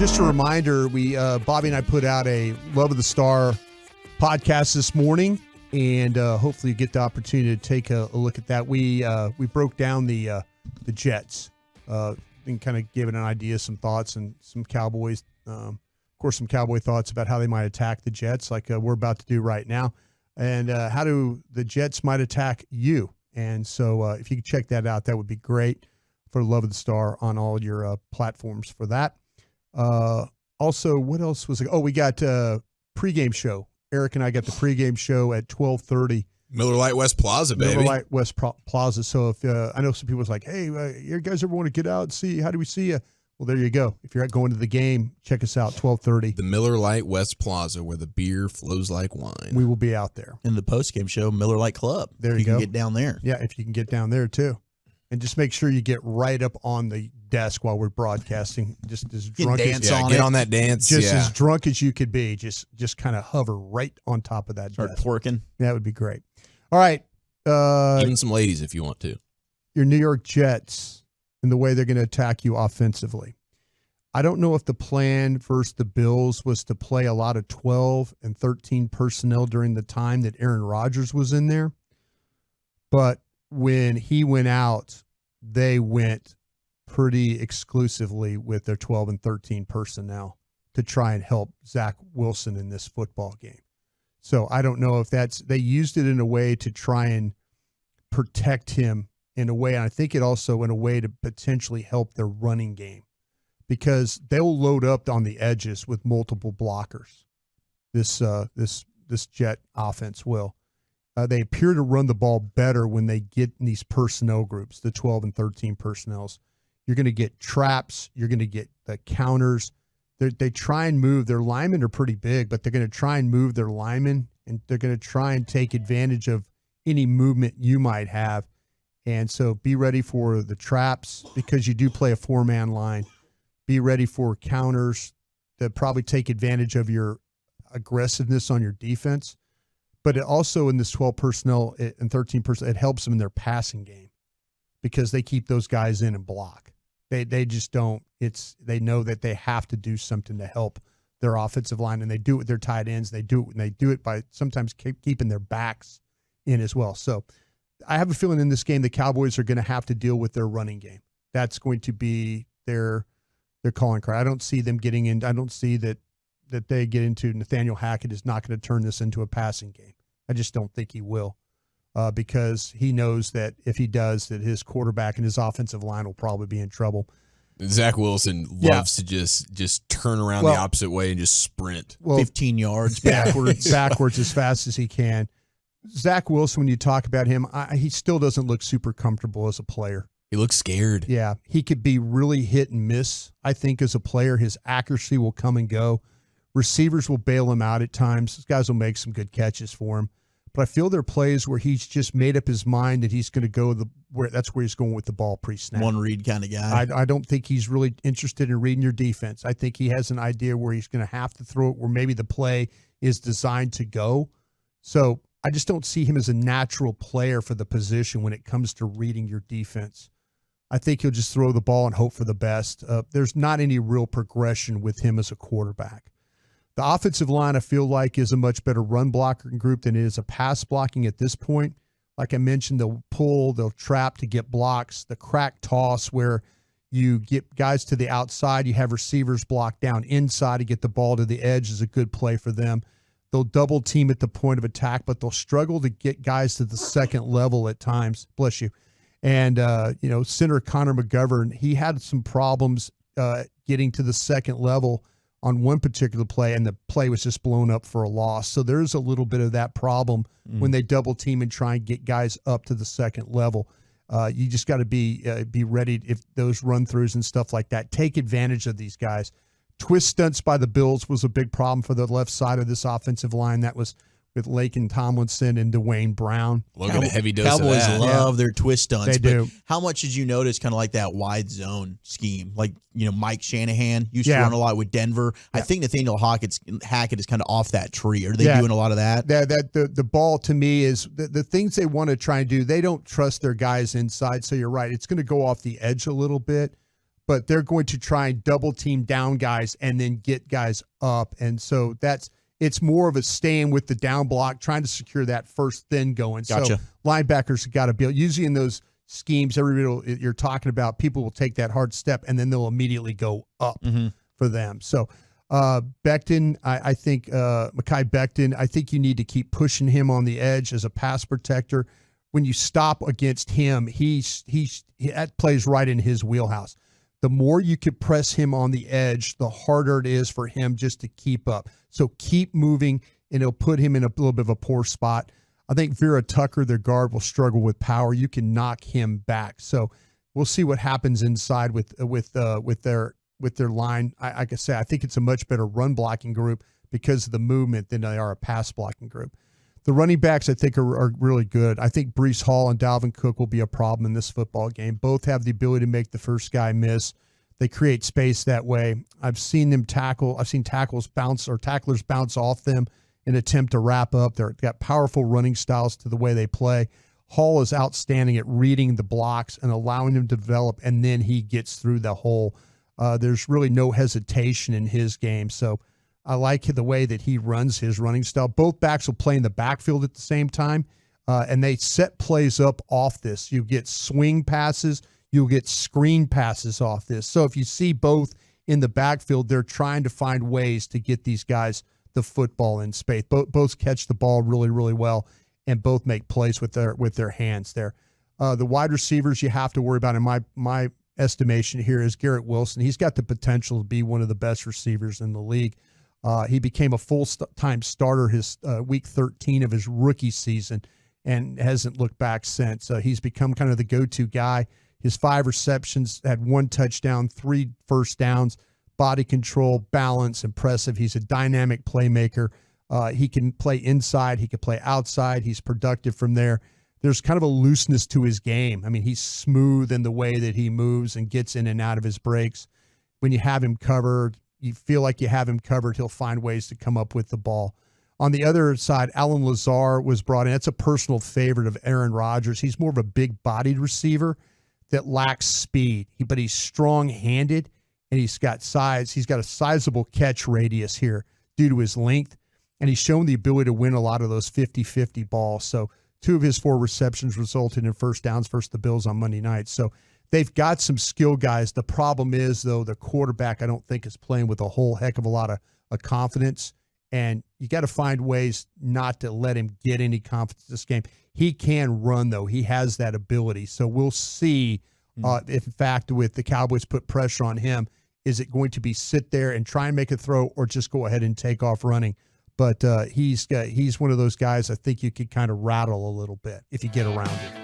just a reminder, Bobby and I put out a Love of the Star podcast this morning, and hopefully you get the opportunity to take a look at that. We broke down the Jets and kind of gave it an idea, some thoughts, and some Cowboys, of course, some Cowboy thoughts about how they might attack the Jets, like we're about to do right now, and how the Jets might attack you. And so if you could check that out, that would be great for Love of the Star on all your platforms for that. Also, what else was it? Oh, we got pregame show. Eric and I got the pregame show at 12:30. Miller Lite West Plaza, baby. Miller Lite West Plaza. So if I know some people was like, hey, you guys ever want to get out and see? How do we see you? Well, there you go. If you're going to the game, check us out, 12:30. The Miller Lite West Plaza, where the beer flows like wine. We will be out there. In the postgame show, Miller Lite Club. There you go. You can get down there. Yeah, if you can get down there, too. And just make sure you get right up on the desk while we're broadcasting. Just as drunk as get on that dance. Just as drunk as you could be. Just kind of hover right on top of that Start desk. twerking. That would be great. All right. Even some ladies if you want to. Your New York Jets and the way they're going to attack you offensively. I don't know if the plan versus the Bills was to play a lot of 12 and 13 personnel during the time that Aaron Rodgers was in there. But when he went out, they went pretty exclusively with their 12 and 13 personnel to try and help Zach Wilson in this football game. So I don't know if they used it in a way to try and protect him in a way. And I think it also in a way to potentially help their running game, because they'll load up on the edges with multiple blockers. This Jet offense will. They appear to run the ball better when they get in these personnel groups, the 12 and 13 personnels. You're going to get traps. You're going to get the counters. They try and move. Their linemen are pretty big, but they're going to try and move their linemen, and they're going to try and take advantage of any movement you might have. And so be ready for the traps, because you do play a four-man line. Be ready for counters that probably take advantage of your aggressiveness on your defense. But it also, in this 12 personnel and 13 personnel, it helps them in their passing game, because they keep those guys in and block. They just don't. They know that they have to do something to help their offensive line, and they do it with their tight ends. They do it by sometimes keeping their backs in as well. So I have a feeling in this game the Cowboys are going to have to deal with their running game. That's going to be their calling card. I don't see them getting in. I don't see that they get into. Nathaniel Hackett is not going to turn this into a passing game. I just don't think he will, because he knows that if he does, that his quarterback and his offensive line will probably be in trouble. Zach Wilson loves to just turn around the opposite way and just sprint 15 yards backwards. backwards as fast as he can. Zach Wilson, when you talk about him, he still doesn't look super comfortable as a player. He looks scared. Yeah, he could be really hit and miss. I think as a player, his accuracy will come and go. Receivers will bail him out at times. These guys will make some good catches for him. But I feel there are plays where he's just made up his mind that he's going to go that's where he's going with the ball pre-snap. One read kind of guy. I don't think he's really interested in reading your defense. I think he has an idea where he's going to have to throw it where maybe the play is designed to go. So I just don't see him as a natural player for the position when it comes to reading your defense. I think he'll just throw the ball and hope for the best. There's not any real progression with him as a quarterback. The offensive line, I feel like, is a much better run blocking group than it is a pass blocking at this point. Like I mentioned, they'll pull, they'll trap to get blocks. The crack toss where you get guys to the outside, you have receivers block down inside to get the ball to the edge is a good play for them. They'll double team at the point of attack, but they'll struggle to get guys to the second level at times. Bless you. And, center Connor McGovern, he had some problems getting to the second level on one particular play, and the play was just blown up for a loss. So there's a little bit of that problem when they double team and try and get guys up to the second level. You just got to be ready if those run throughs and stuff like that. Take advantage of these guys. Twist stunts by the Bills was a big problem for the left side of this offensive line. That was with Laken Tomlinson and Dwayne Brown. Look at a heavy dose Cowboys of that. love their twist stunts. They do. How much did you notice kind of like that wide zone scheme? Like, Mike Shanahan used to run a lot with Denver. I think Nathaniel Hackett is kind of off that tree. Are they doing a lot of that? The ball, to me, is the things they want to try and do. They don't trust their guys inside, so you're right. It's going to go off the edge a little bit. but they're going to try and double team down guys and then get guys up. And so it's more of a staying with the down block, trying to secure that first then going. Gotcha. So linebackers have got to be usually in those schemes. Everybody you're talking about, people will take that hard step and then they'll immediately go up for them. So Becton, I think Mekhi Becton, I think you need to keep pushing him on the edge as a pass protector. When you stop against him, that plays right in his wheelhouse. The more you could press him on the edge, the harder it is for him just to keep up. So keep moving, and it'll put him in a little bit of a poor spot. I think Vera Tucker, their guard, will struggle with power. You can knock him back. So we'll see what happens inside with their line. Like I say, I think it's a much better run blocking group because of the movement than they are a pass blocking group. The running backs, I think, are really good. I think Breece Hall and Dalvin Cook will be a problem in this football game. Both have the ability to make the first guy miss. They create space that way. I've seen them tackle. I've seen tacklers bounce off them and attempt to wrap up. They've got powerful running styles to the way they play. Hall is outstanding at reading the blocks and allowing them to develop, and then he gets through the hole. There's really no hesitation in his game. So I like the way that he runs his running style. Both backs will play in the backfield at the same time, and they set plays up off this. You get swing passes. You'll get screen passes off this. So if you see both in the backfield, they're trying to find ways to get these guys the football in space. Both catch the ball really, really well, and both make plays with their hands there. The wide receivers you have to worry about, in my estimation here, is Garrett Wilson. He's got the potential to be one of the best receivers in the league. He became a full-time starter his week 13 of his rookie season and hasn't looked back since. He's become kind of the go-to guy. His 5 receptions, had 1 touchdown, 3 first downs, body control, balance, impressive. He's a dynamic playmaker. He can play inside. He can play outside. He's productive from there. There's kind of a looseness to his game. I mean, he's smooth in the way that he moves and gets in and out of his breaks. When you have him covered, you feel like you have him covered, he'll find ways to come up with the ball. On the other side, Allen Lazard was brought in. That's a personal favorite of Aaron Rodgers. He's more of a big-bodied receiver that lacks speed, but he's strong-handed, and he's got size. He's got a sizable catch radius here due to his length, and he's shown the ability to win a lot of those 50-50 balls. So 2 of his 4 receptions resulted in first downs versus the Bills on Monday night. So they've got some skill guys. The problem is, though, the quarterback, I don't think, is playing with a whole heck of a lot of confidence, and you got to find ways not to let him get any confidence this game. He can run, though. He has that ability. So we'll see if, in fact, with the Cowboys put pressure on him, is it going to be sit there and try and make a throw or just go ahead and take off running? But he's one of those guys I think you could kind of rattle a little bit if you get around it.